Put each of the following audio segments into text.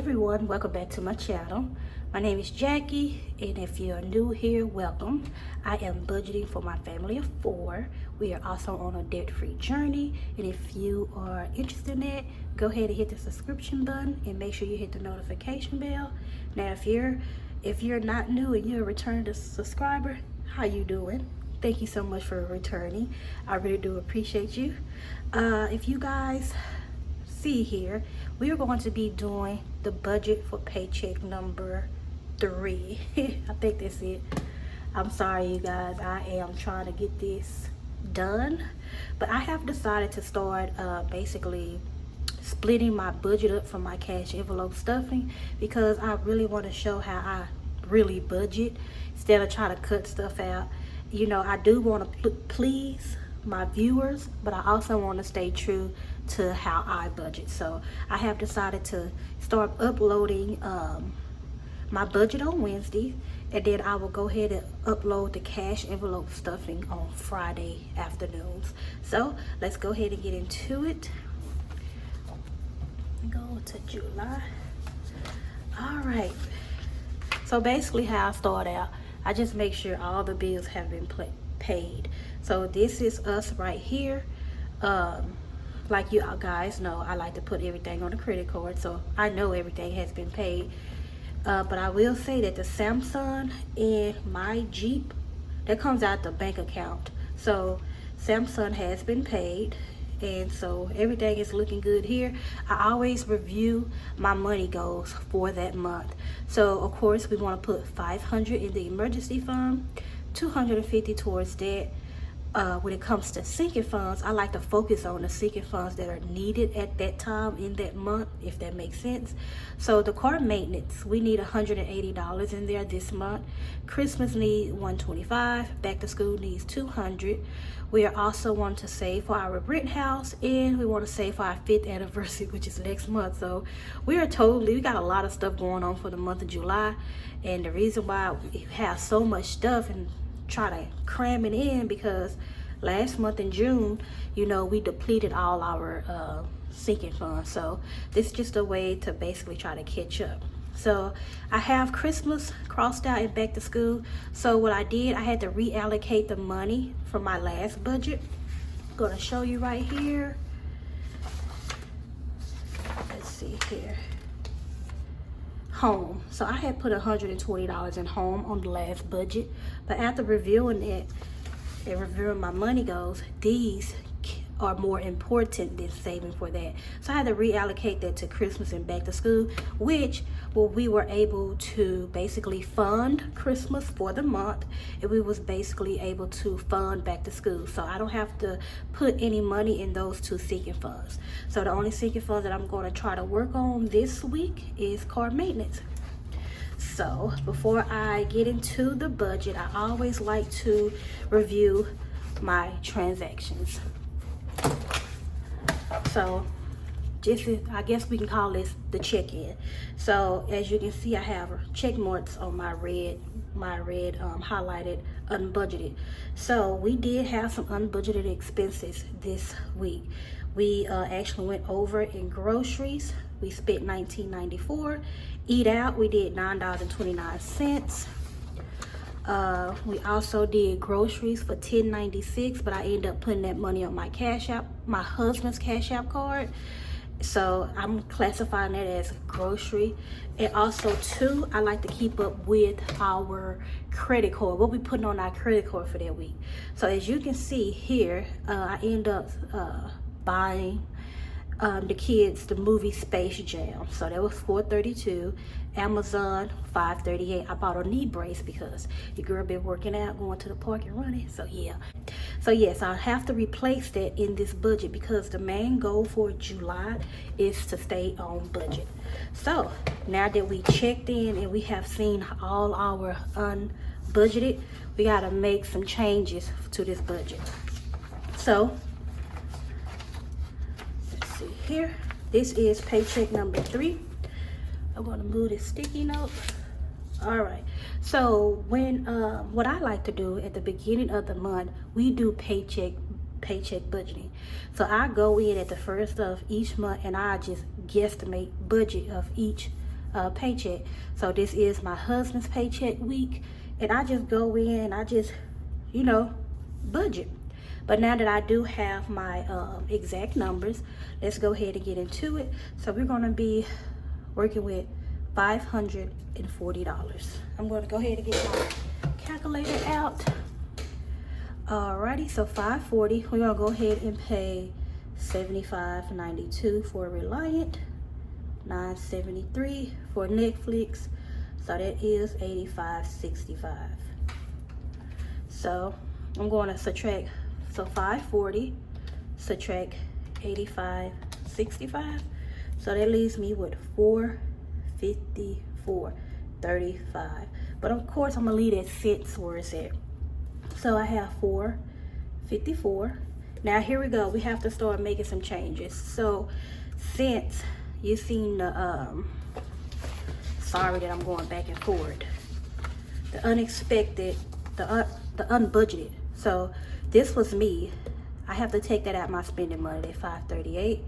everyone, welcome back to my channel. My name is Jackie, and if you're new here, welcome. I am budgeting for my family of 4. We are also on a debt-free journey, and if you are interested in that, go ahead and hit the subscription button and make sure you hit the notification bell. Now if you're not new and you're a return subscriber, how you doing? Thank you so much for returning. I really do appreciate you. If you guys see here, we are going to be doing the budget for paycheck number 3. I think that's it. I'm sorry you guys, I am trying to get this done, but I have decided to start basically splitting my budget up from my cash envelope stuffing, because I really want to show how I really budget instead of trying to cut stuff out. You know, I do want to please my viewers, but I also want to stay true to how I budget. So I have decided to start uploading my budget on Wednesday, and then I will go ahead and upload the cash envelope stuffing on Friday afternoons. So let's go ahead and get into it. Go to July. All right, so basically how I start out, I just make sure all the bills have been paid. So this is us right here. Like you guys know, I like to put everything on the credit card, so I know everything has been paid. But I will say that the Samsung and my Jeep, that comes out the bank account. So Samsung has been paid, and so everything is looking good here. I always review my money goals for that month. So of course we want to put 500 in the emergency fund, 250 towards that. When it comes to sinking funds, I like to focus on the sinking funds that are needed at that time in that month, if that makes sense. So the car maintenance, we need $180 in there this month. Christmas needs $125. Back to school needs $200. We are also wanting to save for our rent house, and we want to save for our 5th anniversary, which is next month. So we got a lot of stuff going on for the month of July, and the reason why we have so much stuff and try to cram it in, because last month in June, you know, we depleted all our sinking funds. So this is just a way to basically try to catch up. So I have Christmas crossed out and back to school. So what I did, I had to reallocate the money from my last budget. I'm gonna show you right here. Let's see here. Home. So I had put $120 in home on the last budget, but after reviewing it and reviewing my money goals, these are more important than saving for that. So I had to reallocate that to Christmas and back to school, which we were able to basically fund Christmas for the month, and we was basically able to fund back to school. So I don't have to put any money in those 2 sinking funds. So the only sinking funds that I'm going to try to work on this week is car maintenance. So before I get into the budget, I always like to review my transactions. So I guess we can call this the check-in. So as you can see, I have check marks on my red highlighted unbudgeted. So we did have some unbudgeted expenses this week. We actually went over in groceries. We spent $19.94. Eat out, we did $9.29. We also did groceries for $10.96, but I ended up putting that money on my Cash App, my husband's Cash App card. So I'm classifying that as grocery. And also too, I like to keep up with our credit card, what we putting on our credit card for that week. So as you can see here, I end up buying the kids the movie Space Jam. So that was $432. Amazon $538. I bought a knee brace because your girl been working out, going to the park and running. So yeah. So yes, I have to replace that in this budget, because the main goal for July is to stay on budget. So now that we checked in and we have seen all our unbudgeted, we got to make some changes to this budget. So let's see here. This is paycheck number 3. I'm going to move this sticky note. All right, so when what I like to do at the beginning of the month, we do paycheck budgeting. So I go in at the first of each month and I just guesstimate budget of each paycheck. So this is my husband's paycheck week, and I just go in, I just, you know, budget. But now that I do have my exact numbers, let's go ahead and get into it. So we're gonna be working with $540. I'm gonna go ahead and get my calculator out. Alrighty, so $540, we're gonna go ahead and pay $75.92 for Reliant, $9.73 for Netflix, so that is $85.65. So I'm going to subtract, so $540 subtract $85.65, so that leaves me with $454.35. But of course I'm gonna leave that cents where it's at. So I have $454. Now here we go, we have to start making some changes. So since you've seen the sorry that I'm going back and forth, the unexpected, the unbudgeted. So this was me. I have to take that out my spending money at $538.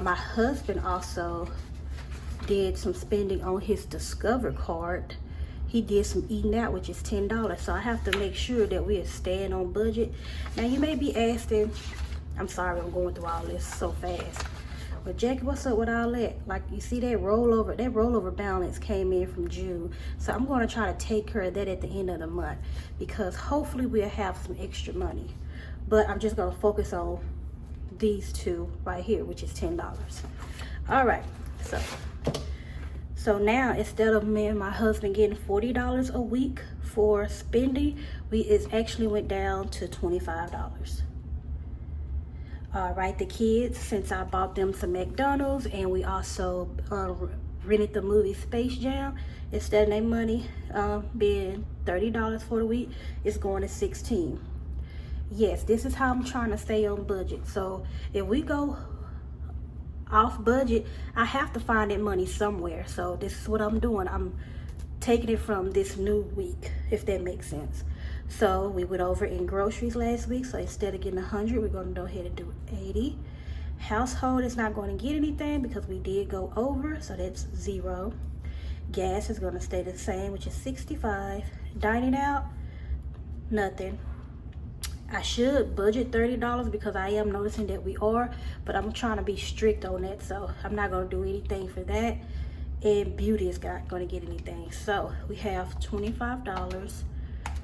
My husband also did some spending on his Discover card. He did some eating out, which is $10. So I have to make sure that we are staying on budget. Now you may be asking, I'm sorry I'm going through all this so fast, but Jackie, what's up with all that? Like, you see that rollover balance came in from June. So I'm going to try to take care of that at the end of the month, because hopefully we'll have some extra money. But I'm just going to focus on these two right here, which is $10. All right, so now instead of me and my husband getting $40 a week for spending, it actually went down to $25. All right, the kids, since I bought them some McDonald's and we also rented the movie Space Jam, instead of their money being $30 for the week, it's going to $16. Yes, this is how I'm trying to stay on budget. So if we go off budget, I have to find that money somewhere. So this is what I'm doing. I'm taking it from this new week, if that makes sense. So we went over in groceries last week. So instead of getting 100, we're going to go ahead and do 80. Household is not going to get anything because we did go over, so that's 0. Gas is going to stay the same, which is 65. Dining out, nothing. I should budget $30 because I am noticing that we are, but I'm trying to be strict on that, so I'm not going to do anything for that. And beauty is not going to get anything. So we have $25,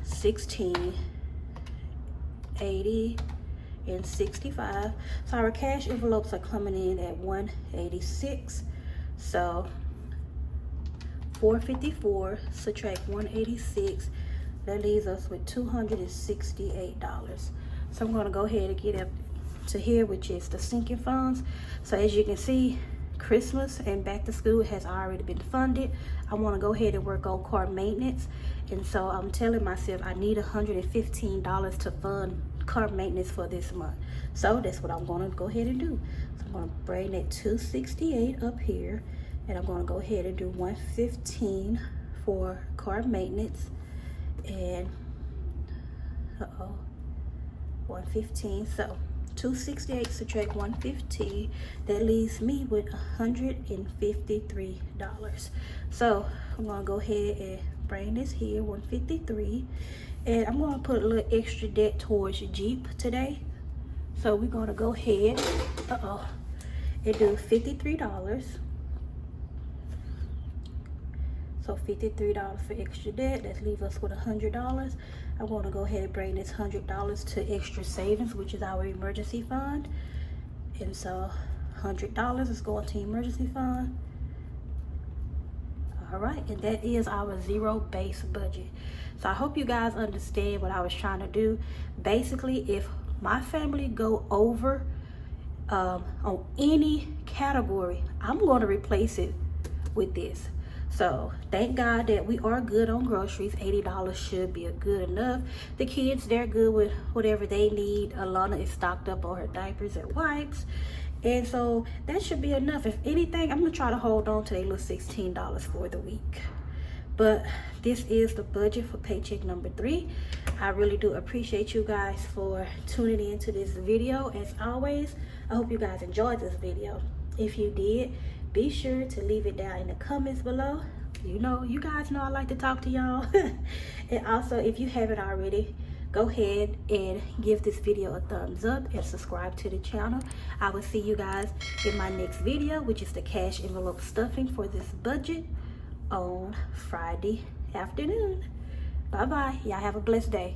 16, 80, and 65. So our cash envelopes are coming in at 186. So 454 subtract 186. That leaves us with $268. So I'm going to go ahead and get up to here, which is the sinking funds. So as you can see, Christmas and back to school has already been funded. I want to go ahead and work on car maintenance. And so I'm telling myself I need $115 to fund car maintenance for this month. So that's what I'm going to go ahead and do. So I'm going to bring that 268 up here, and I'm going to go ahead and do 115 for car maintenance. And 115. So 268 subtract 115, that leaves me with $153. So I'm gonna go ahead and bring this here, 153, and I'm gonna put a little extra debt towards Jeep today. So we're gonna go ahead and do $53. So $53 for extra debt, that leaves us with $100. I'm going to go ahead and bring this $100 to extra savings, which is our emergency fund. And so $100 is going to emergency fund. All right, and that is our zero-based budget. So I hope you guys understand what I was trying to do. Basically, if my family go over on any category, I'm going to replace it with this. So thank God that we are good on groceries. $80 should be good enough. The kids, they're good with whatever they need. Alana is stocked up on her diapers and wipes, and so that should be enough. If anything, I'm gonna try to hold on to a little $16 for the week. But this is the budget for paycheck number 3. I really do appreciate you guys for tuning into this video. As always, I hope you guys enjoyed this video. If you did, be sure to leave it down in the comments below. You guys know I like to talk to y'all. And also, if you haven't already, go ahead and give this video a thumbs up and subscribe to the channel. I will see you guys in my next video, which is the cash envelope stuffing for this budget on Friday afternoon. Bye bye. Y'all have a blessed day.